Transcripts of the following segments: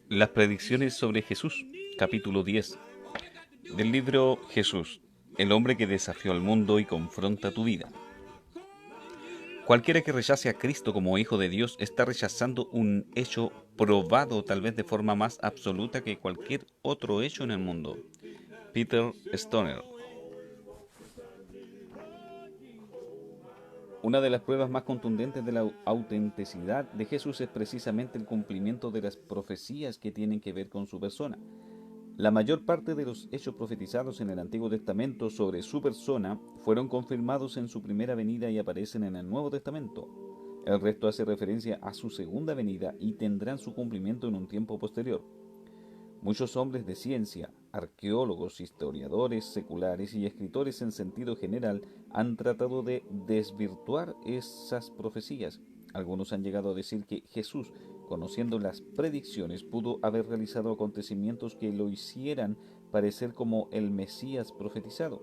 Las predicciones sobre Jesús, capítulo 10, del libro Jesús, el hombre que desafió al mundo y confronta tu vida. Cualquiera que rechace a Cristo como Hijo de Dios está rechazando un hecho probado tal vez de forma más absoluta que cualquier otro hecho en el mundo. Peter Stoner. Una de las pruebas más contundentes de la autenticidad de Jesús es precisamente el cumplimiento de las profecías que tienen que ver con su persona. La mayor parte de los hechos profetizados en el Antiguo Testamento sobre su persona fueron confirmados en su primera venida y aparecen en el Nuevo Testamento. El resto hace referencia a su segunda venida y tendrán su cumplimiento en un tiempo posterior. Muchos hombres de ciencia, arqueólogos, historiadores seculares y escritores en sentido general han tratado de desvirtuar esas profecías. Algunos han llegado a decir que Jesús, conociendo las predicciones, pudo haber realizado acontecimientos que lo hicieran parecer como el Mesías profetizado.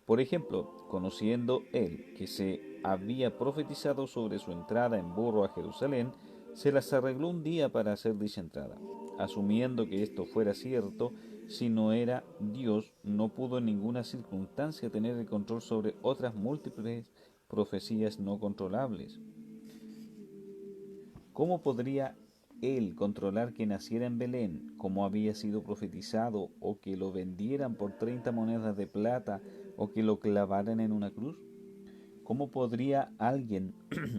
Por ejemplo, conociendo él que se había profetizado sobre su entrada en burro a Jerusalén, se las arregló un día para hacer dicha entrada. Asumiendo que esto fuera cierto, si no era Dios, no pudo en ninguna circunstancia tener el control sobre otras múltiples profecías no controlables. ¿Cómo podría él controlar que naciera en Belén, como había sido profetizado, o que lo vendieran por 30 monedas de plata, o que lo clavaran en una cruz? ¿Cómo podría alguien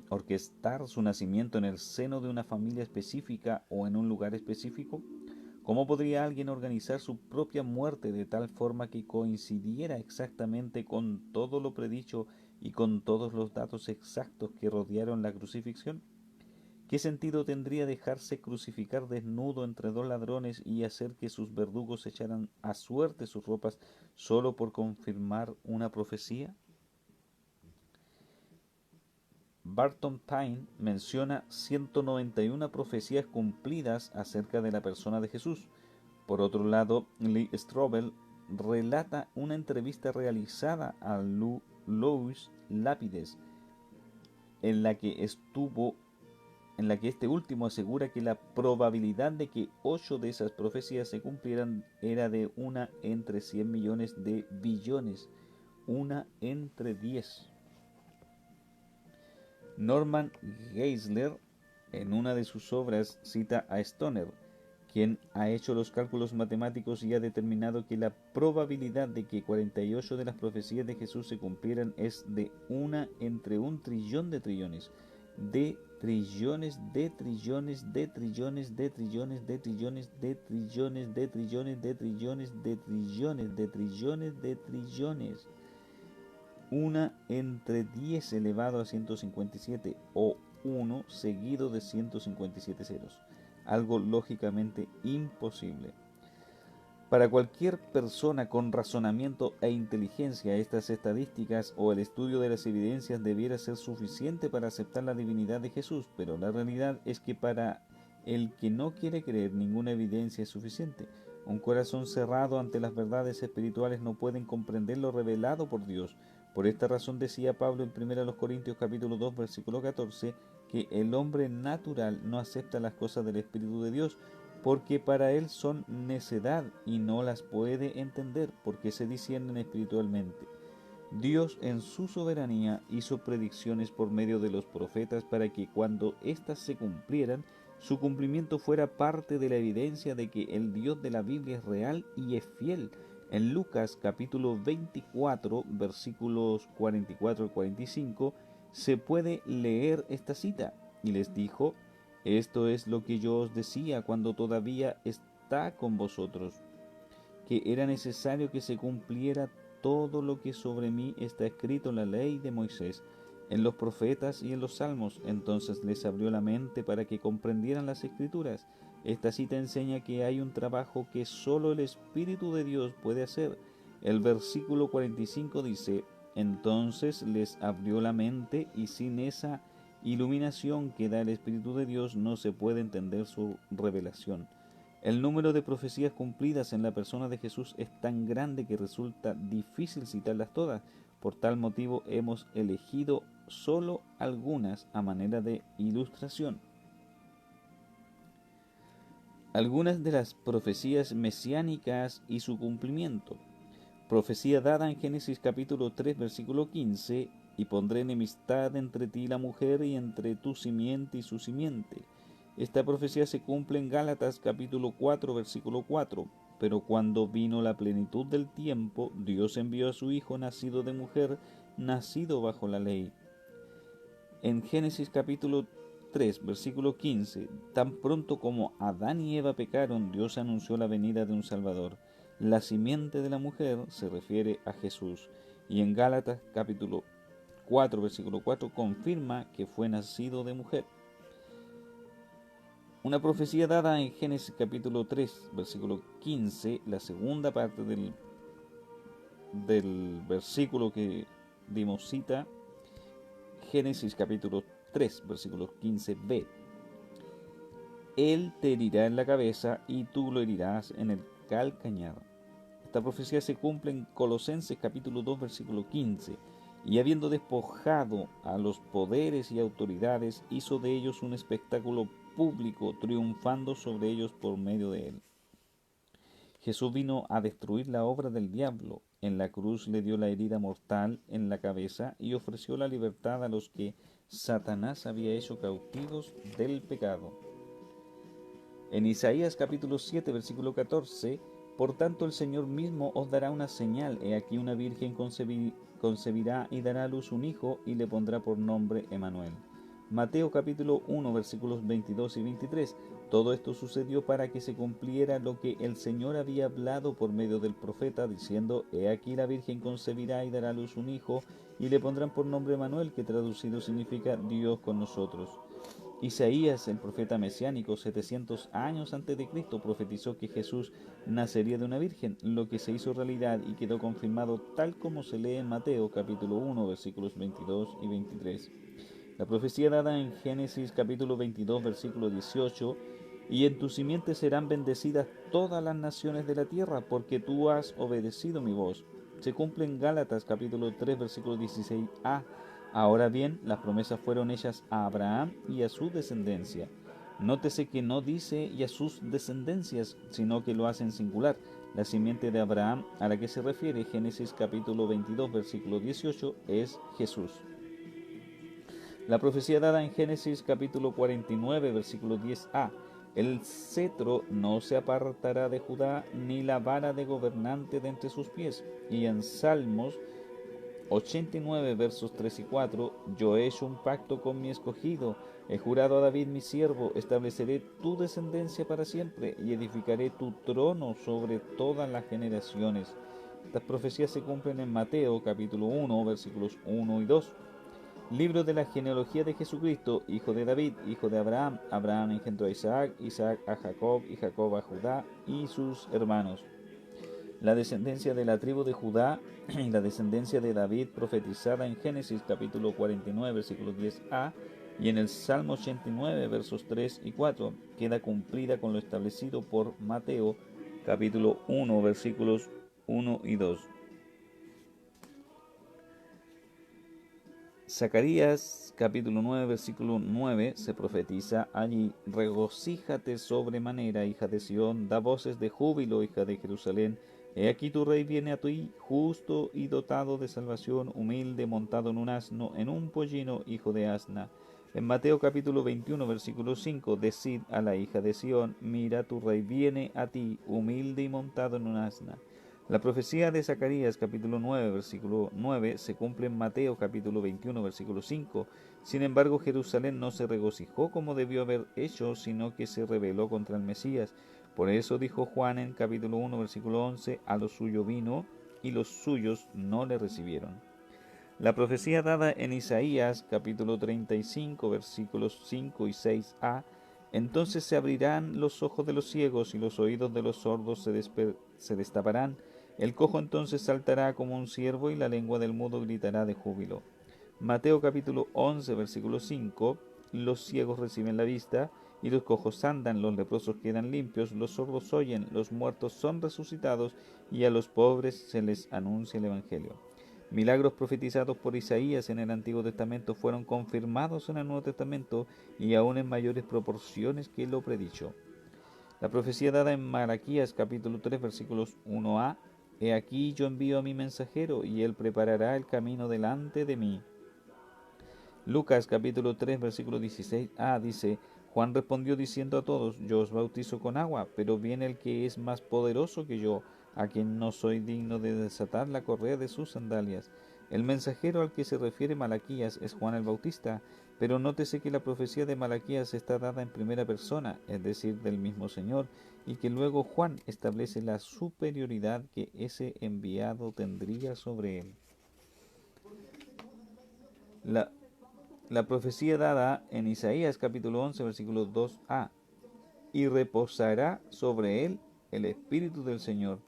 orquestar su nacimiento en el seno de una familia específica o en un lugar específico? ¿Cómo podría alguien organizar su propia muerte de tal forma que coincidiera exactamente con todo lo predicho y con todos los datos exactos que rodearon la crucifixión? ¿Qué sentido tendría dejarse crucificar desnudo entre dos ladrones y hacer que sus verdugos echaran a suerte sus ropas solo por confirmar una profecía? Barton Pine menciona 191 profecías cumplidas acerca de la persona de Jesús. Por otro lado, Lee Strobel relata una entrevista realizada a Louis Lapides, en la que este último asegura que la probabilidad de que 8 de esas profecías se cumplieran era de una entre 100 millones de billones, una entre 10. Norman Geisler, en una de sus obras, cita a Stoner, quien ha hecho los cálculos matemáticos y ha determinado que la probabilidad de que 48 de las profecías de Jesús se cumplieran es de una entre un trillón de trillones, de trillones, de trillones, de trillones, de trillones, de trillones, de trillones, de trillones, de trillones, de trillones, de trillones, de trillones. Una entre 10 elevado a 157 o 1 seguido de 157 ceros, algo lógicamente imposible. Para cualquier persona con razonamiento e inteligencia, estas estadísticas o el estudio de las evidencias debiera ser suficiente para aceptar la divinidad de Jesús, pero la realidad es que para el que no quiere creer, ninguna evidencia es suficiente. Un corazón cerrado ante las verdades espirituales no puede comprender lo revelado por Dios. Por esta razón decía Pablo en 1 Corintios capítulo 2 versículo 14 que el hombre natural no acepta las cosas del Espíritu de Dios, porque para él son necedad y no las puede entender, porque se disciernen espiritualmente. Dios en su soberanía hizo predicciones por medio de los profetas para que cuando éstas se cumplieran, su cumplimiento fuera parte de la evidencia de que el Dios de la Biblia es real y es fiel. En Lucas capítulo 24 versículos 44 al 45 se puede leer esta cita. Y les dijo: esto es lo que yo os decía cuando todavía está con vosotros, que era necesario que se cumpliera todo lo que sobre mí está escrito en la ley de Moisés, en los profetas y en los salmos. Entonces les abrió la mente para que comprendieran las escrituras. Esta cita enseña que hay un trabajo que solo el Espíritu de Dios puede hacer. El versículo 45 dice: entonces les abrió la mente, y sin esa iluminación que da el Espíritu de Dios no se puede entender su revelación. El número de profecías cumplidas en la persona de Jesús es tan grande que resulta difícil citarlas todas. Por tal motivo hemos elegido solo algunas a manera de ilustración. Algunas de las profecías mesiánicas y su cumplimiento. Profecía dada en Génesis capítulo 3 versículo 15: y pondré enemistad entre ti y la mujer, y entre tu simiente y su simiente. Esta profecía se cumple en Gálatas capítulo 4 versículo 4. Pero cuando vino la plenitud del tiempo, Dios envió a su Hijo, nacido de mujer, nacido bajo la ley. En Génesis capítulo 3, versículo 15, tan pronto como Adán y Eva pecaron, Dios anunció la venida de un Salvador. La simiente de la mujer se refiere a Jesús. Y en Gálatas capítulo 4, versículo 4, confirma que fue nacido de mujer. Una profecía dada en Génesis capítulo 3, versículo 15, la segunda parte del versículo que dimos cita, Génesis capítulo 3, versículo 15b. Él te herirá en la cabeza y tú lo herirás en el calcañar. Esta profecía se cumple en Colosenses capítulo 2, versículo 15. Y habiendo despojado a los poderes y autoridades, hizo de ellos un espectáculo público, triunfando sobre ellos por medio de él. Jesús vino a destruir la obra del diablo. En la cruz le dio la herida mortal en la cabeza y ofreció la libertad a los que Satanás había hecho cautivos del pecado. En Isaías capítulo 7, versículo 14, por tanto el Señor mismo os dará una señal. He aquí una virgen concebirá y dará a luz un hijo, y le pondrá por nombre Emmanuel. Mateo capítulo 1, versículos 22 y 23. Todo esto sucedió para que se cumpliera lo que el Señor había hablado por medio del profeta, diciendo: He aquí la virgen concebirá y dará a luz un hijo, y le pondrán por nombre Emmanuel, que traducido significa Dios con nosotros. Isaías, el profeta mesiánico, 700 años antes de Cristo, profetizó que Jesús nacería de una virgen, lo que se hizo realidad y quedó confirmado tal como se lee en Mateo capítulo 1, versículos 22 y 23. La profecía dada en Génesis capítulo 22, versículo 18: y en tu simiente serán bendecidas todas las naciones de la tierra, porque tú has obedecido mi voz. Se cumple en Gálatas capítulo 3, versículo 16a. Ahora bien, las promesas fueron hechas a Abraham y a su descendencia. Nótese que no dice y a sus descendencias, sino que lo hace en singular. La simiente de Abraham a la que se refiere Génesis capítulo 22, versículo 18 es Jesús. La profecía dada en Génesis capítulo 49, versículo 10a: el cetro no se apartará de Judá, ni la vara de gobernante de entre sus pies. Y en Salmos 89, versos 3 y 4: yo he hecho un pacto con mi escogido, he jurado a David mi siervo, estableceré tu descendencia para siempre, y edificaré tu trono sobre todas las generaciones. Estas profecías se cumplen en Mateo capítulo 1, versículos 1 y 2. Libro de la genealogía de Jesucristo, hijo de David, hijo de Abraham. Abraham engendró a Isaac, Isaac a Jacob, y Jacob a Judá y sus hermanos. La descendencia de la tribu de Judá y la descendencia de David, profetizada en Génesis capítulo 49, versículo 10a, y en el Salmo 89, versos 3 y 4, queda cumplida con lo establecido por Mateo capítulo 1, versículos 1 y 2. Zacarías capítulo 9, versículo 9, se profetiza allí: regocíjate sobremanera, hija de Sión, da voces de júbilo, hija de Jerusalén. He aquí tu rey viene a ti, justo y dotado de salvación, humilde, montado en un asno, en un pollino, hijo de asna. En Mateo capítulo 21, versículo 5, decid a la hija de Sión: mira, tu rey viene a ti, humilde y montado en un asna. La profecía de Zacarías capítulo 9, versículo 9, se cumple en Mateo capítulo 21, versículo 5. Sin embargo, Jerusalén no se regocijó como debió haber hecho, sino que se rebeló contra el Mesías. Por eso dijo Juan en capítulo 1, versículo 11, a lo suyo vino, y los suyos no le recibieron. La profecía dada en Isaías capítulo 35, versículos 5 y 6a: entonces se abrirán los ojos de los ciegos y los oídos de los sordos se destaparán. El cojo entonces saltará como un ciervo y la lengua del mudo gritará de júbilo. Mateo capítulo 11, versículo 5: los ciegos reciben la vista, y los cojos andan, los leprosos quedan limpios, los sordos oyen, los muertos son resucitados, y a los pobres se les anuncia el Evangelio. Milagros profetizados por Isaías en el Antiguo Testamento fueron confirmados en el Nuevo Testamento y aún en mayores proporciones que lo predicho. La profecía dada en Malaquías capítulo 3 versículos 1a: He aquí yo envío a mi mensajero y él preparará el camino delante de mí. Lucas capítulo 3 versículo 16a dice: Juan respondió diciendo a todos: Yo os bautizo con agua, pero viene el que es más poderoso que yo, a quien no soy digno de desatar la correa de sus sandalias. El mensajero al que se refiere Malaquías es Juan el Bautista, pero nótese que la profecía de Malaquías está dada en primera persona, es decir, del mismo Señor, y que luego Juan establece la superioridad que ese enviado tendría sobre él. La La profecía dada en Isaías capítulo 11 versículo 2a: Y reposará sobre él el Espíritu del Señor.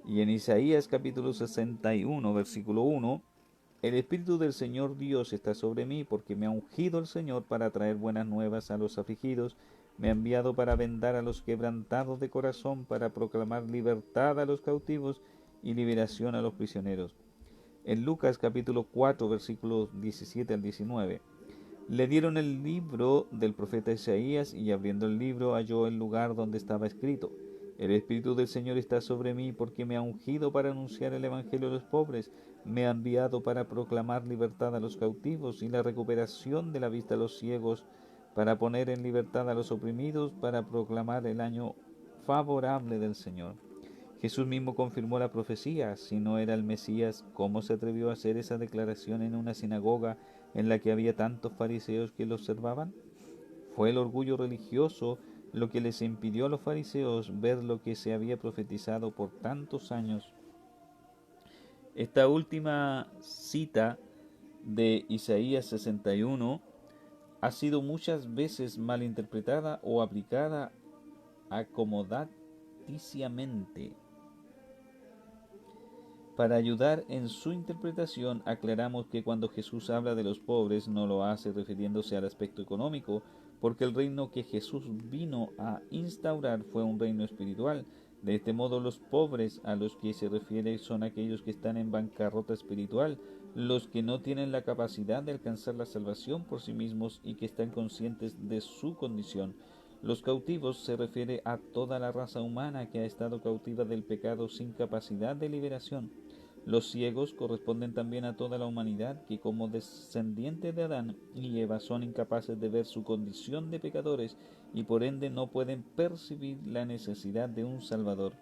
Y en Isaías capítulo 61 versículo 1: El Espíritu del Señor Dios está sobre mí, porque me ha ungido el Señor para traer buenas nuevas a los afligidos, me ha enviado para vendar a los quebrantados de corazón, para proclamar libertad a los cautivos y liberación a los prisioneros. En Lucas capítulo 4 versículos 17 al 19: Le dieron el libro del profeta Isaías, y abriendo el libro halló el lugar donde estaba escrito: El Espíritu del Señor está sobre mí, porque me ha ungido para anunciar el Evangelio a los pobres, me ha enviado para proclamar libertad a los cautivos y la recuperación de la vista a los ciegos, para poner en libertad a los oprimidos, para proclamar el año favorable del Señor. Jesús mismo confirmó la profecía. Si no era el Mesías, ¿cómo se atrevió a hacer esa declaración en una sinagoga en la que había tantos fariseos que lo observaban? Fue el orgullo religioso lo que les impidió a los fariseos ver lo que se había profetizado por tantos años. Esta última cita de Isaías 61 ha sido muchas veces malinterpretada o aplicada acomodaticiamente. Para ayudar en su interpretación, aclaramos que cuando Jesús habla de los pobres no lo hace refiriéndose al aspecto económico, porque el reino que Jesús vino a instaurar fue un reino espiritual. De este modo, los pobres a los que se refiere son aquellos que están en bancarrota espiritual, los que no tienen la capacidad de alcanzar la salvación por sí mismos y que están conscientes de su condición. Los cautivos se refiere a toda la raza humana que ha estado cautiva del pecado sin capacidad de liberación. Los ciegos corresponden también a toda la humanidad que, como descendientes de Adán y Eva, son incapaces de ver su condición de pecadores y por ende no pueden percibir la necesidad de un Salvador.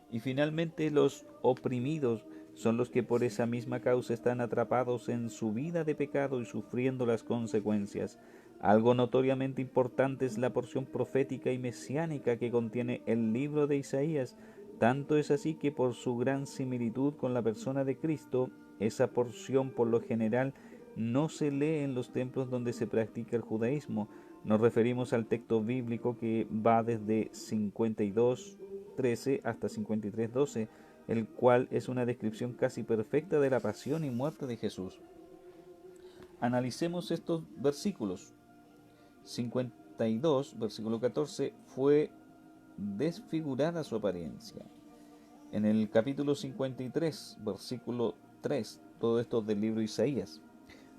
Y finalmente los oprimidos son los que por esa misma causa están atrapados en su vida de pecado y sufriendo las consecuencias. Algo notoriamente importante es la porción profética y mesiánica que contiene el libro de Isaías. Tanto es así que por su gran similitud con la persona de Cristo, esa porción por lo general no se lee en los templos donde se practica el judaísmo. Nos referimos al texto bíblico que va desde 52:13 hasta 53:12, el cual es una descripción casi perfecta de la pasión y muerte de Jesús. Analicemos estos versículos. 52, versículo 14: fue desfigurada su apariencia. En el capítulo 53, versículo 3, todo esto del libro de Isaías: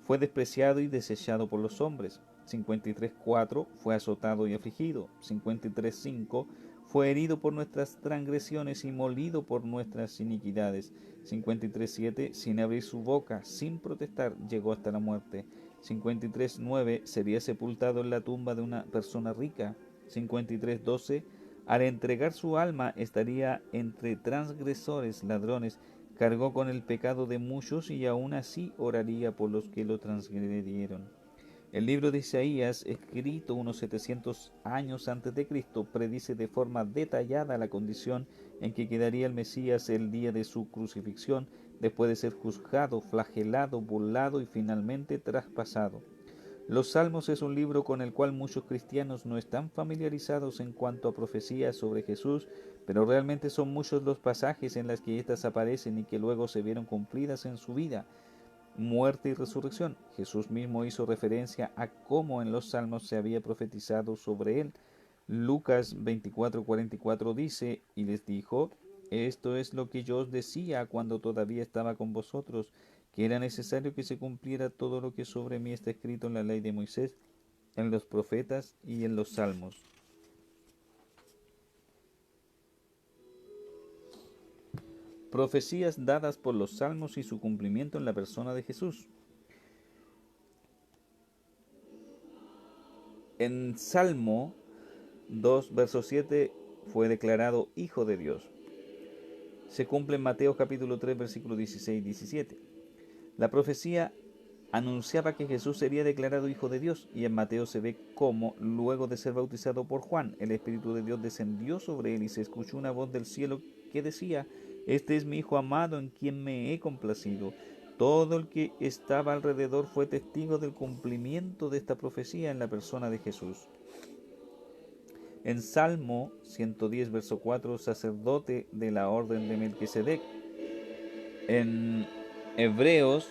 fue despreciado y desechado por los hombres. 53:4: fue azotado y afligido. 53:5: fue herido por nuestras transgresiones y molido por nuestras iniquidades. 53:7: sin abrir su boca, sin protestar, llegó hasta la muerte. 53:9: sería sepultado en la tumba de una persona rica. 53:12: al entregar su alma estaría entre transgresores, ladrones, cargó con el pecado de muchos y aún así oraría por los que lo transgredieron. El libro de Isaías, escrito unos 700 años antes de Cristo, predice de forma detallada la condición en que quedaría el Mesías el día de su crucifixión, después de ser juzgado, flagelado, burlado y finalmente traspasado. Los Salmos es un libro con el cual muchos cristianos no están familiarizados en cuanto a profecías sobre Jesús, pero realmente son muchos los pasajes en los que éstas aparecen y que luego se vieron cumplidas en su vida, muerte y resurrección. Jesús mismo hizo referencia a cómo en los Salmos se había profetizado sobre él. Lucas 24:44 dice: y les dijo: Esto es lo que yo os decía cuando todavía estaba con vosotros, que era necesario que se cumpliera todo lo que sobre mí está escrito en la ley de Moisés, en los profetas y en los salmos. Profecías dadas por los salmos y su cumplimiento en la persona de Jesús. En Salmo 2, verso 7, fue declarado Hijo de Dios. Se cumple en Mateo capítulo 3, versículos 16 y 17. La profecía anunciaba que Jesús sería declarado Hijo de Dios, y en Mateo se ve cómo, luego de ser bautizado por Juan, el Espíritu de Dios descendió sobre él y se escuchó una voz del cielo que decía: Este es mi Hijo amado en quien me he complacido. Todo el que estaba alrededor fue testigo del cumplimiento de esta profecía en la persona de Jesús. En Salmo 110, verso 4, sacerdote de la orden de Melquisedec. En Hebreos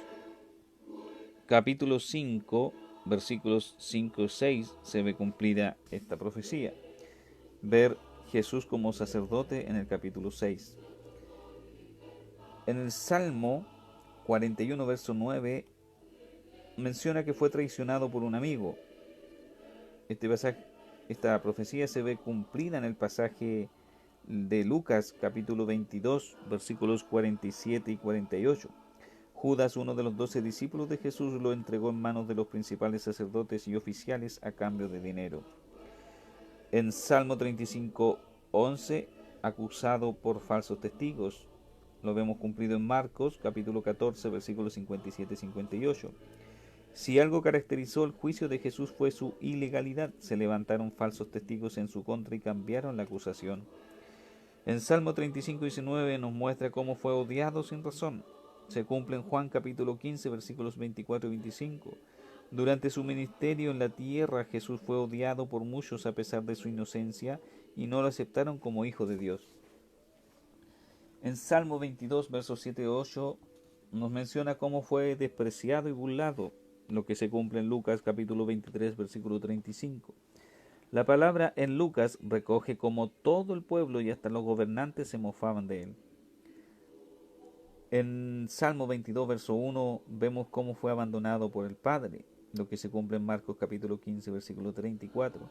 capítulo 5, versículos 5 y 6, se ve cumplida esta profecía. Ver Jesús como sacerdote en el capítulo 6. En el Salmo 41, verso 9, menciona que fue traicionado por un amigo. Esta profecía se ve cumplida en el pasaje de Lucas capítulo 22, versículos 47 y 48. Judas, uno de los 12 discípulos de Jesús, lo entregó en manos de los principales sacerdotes y oficiales a cambio de dinero. En Salmo 35, 11, acusado por falsos testigos. Lo vemos cumplido en Marcos capítulo 14, versículos 57 y 58. Si algo caracterizó el juicio de Jesús fue su ilegalidad, se levantaron falsos testigos en su contra y cambiaron la acusación. En Salmo 35, 19 nos muestra cómo fue odiado sin razón. Se cumple en Juan capítulo 15, versículos 24 y 25. Durante su ministerio en la tierra, Jesús fue odiado por muchos a pesar de su inocencia y no lo aceptaron como hijo de Dios. En Salmo 22, versos 7 y 8 nos menciona cómo fue despreciado y burlado, lo que se cumple en Lucas capítulo 23, versículo 35. La palabra en Lucas recoge cómo todo el pueblo y hasta los gobernantes se mofaban de él. En Salmo 22, verso 1, vemos cómo fue abandonado por el Padre, lo que se cumple en Marcos capítulo 15, versículo 34.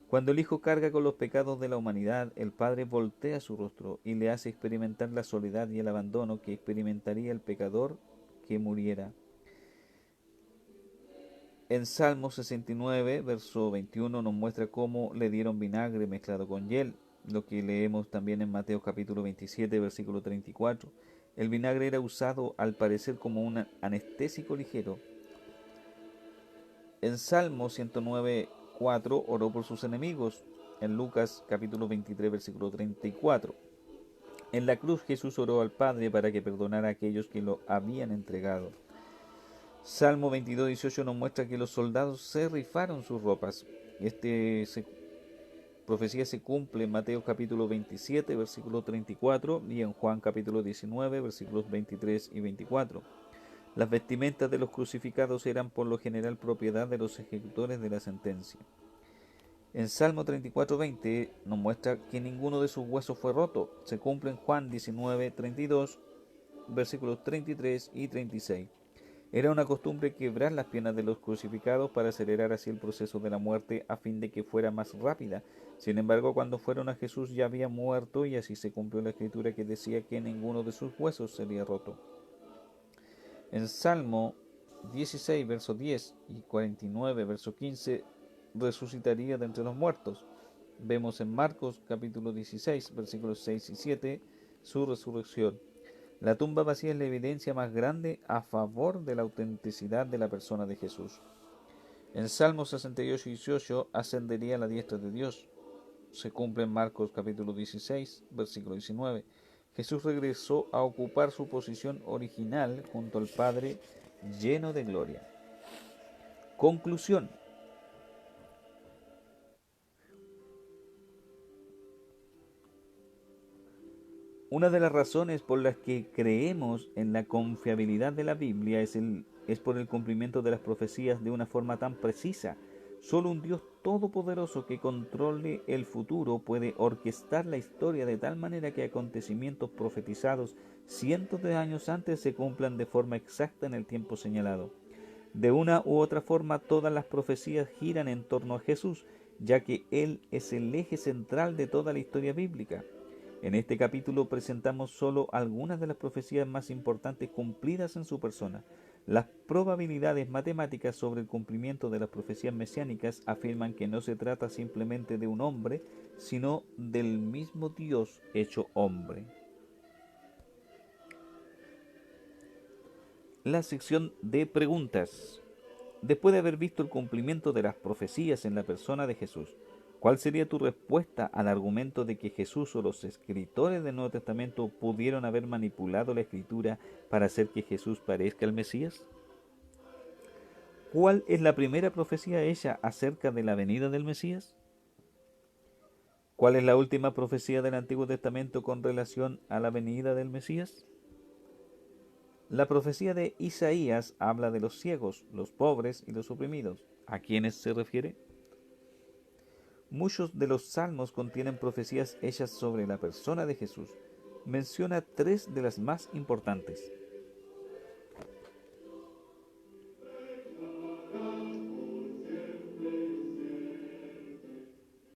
Cuando el Hijo carga con los pecados de la humanidad, el Padre voltea su rostro y le hace experimentar la soledad y el abandono que experimentaría el pecador que muriera. En Salmo 69, verso 21, nos muestra cómo le dieron vinagre mezclado con hiel, lo que leemos también en Mateo capítulo 27, versículo 34. El vinagre era usado al parecer como un anestésico ligero. En Salmo 109, 4, oró por sus enemigos. En Lucas capítulo 23, versículo 34. En la cruz Jesús oró al Padre para que perdonara a aquellos que lo habían entregado. Salmo 22, 18 nos muestra que los soldados se rifaron sus ropas. Profecía se cumple en Mateo capítulo 27, versículo 34 y en Juan capítulo 19, versículos 23 y 24. Las vestimentas de los crucificados eran por lo general propiedad de los ejecutores de la sentencia. En Salmo 34, 20 nos muestra que ninguno de sus huesos fue roto. Se cumple en Juan 19, 32, versículos 33 y 36. Era una costumbre quebrar las piernas de los crucificados para acelerar así el proceso de la muerte a fin de que fuera más rápida. Sin embargo, cuando fueron a Jesús ya había muerto y así se cumplió la escritura que decía que ninguno de sus huesos sería roto. En Salmo 16, verso 10 y 49, verso 15, resucitaría de entre los muertos. Vemos en Marcos capítulo 16, versículos 6 y 7, su resurrección. La tumba vacía es la evidencia más grande a favor de la autenticidad de la persona de Jesús. En Salmo 68, 18 ascendería a la diestra de Dios. Se cumple en Marcos capítulo 16, versículo 19. Jesús regresó a ocupar su posición original junto al Padre, lleno de gloria. Conclusión. Una de las razones por las que creemos en la confiabilidad de la Biblia es por el cumplimiento de las profecías de una forma tan precisa. Solo un Dios todopoderoso que controle el futuro puede orquestar la historia de tal manera que acontecimientos profetizados cientos de años antes se cumplan de forma exacta en el tiempo señalado. De una u otra forma, todas las profecías giran en torno a Jesús, ya que Él es el eje central de toda la historia bíblica. En este capítulo presentamos solo algunas de las profecías más importantes cumplidas en su persona. Las probabilidades matemáticas sobre el cumplimiento de las profecías mesiánicas afirman que no se trata simplemente de un hombre, sino del mismo Dios hecho hombre. La sección de preguntas. Después de haber visto el cumplimiento de las profecías en la persona de Jesús, ¿cuál sería tu respuesta al argumento de que Jesús o los escritores del Nuevo Testamento pudieron haber manipulado la escritura para hacer que Jesús parezca el Mesías? ¿Cuál es la primera profecía hecha acerca de la venida del Mesías? ¿Cuál es la última profecía del Antiguo Testamento con relación a la venida del Mesías? La profecía de Isaías habla de los ciegos, los pobres y los oprimidos. ¿A quiénes se refiere? Muchos de los salmos contienen profecías hechas sobre la persona de Jesús. Menciona tres de las más importantes.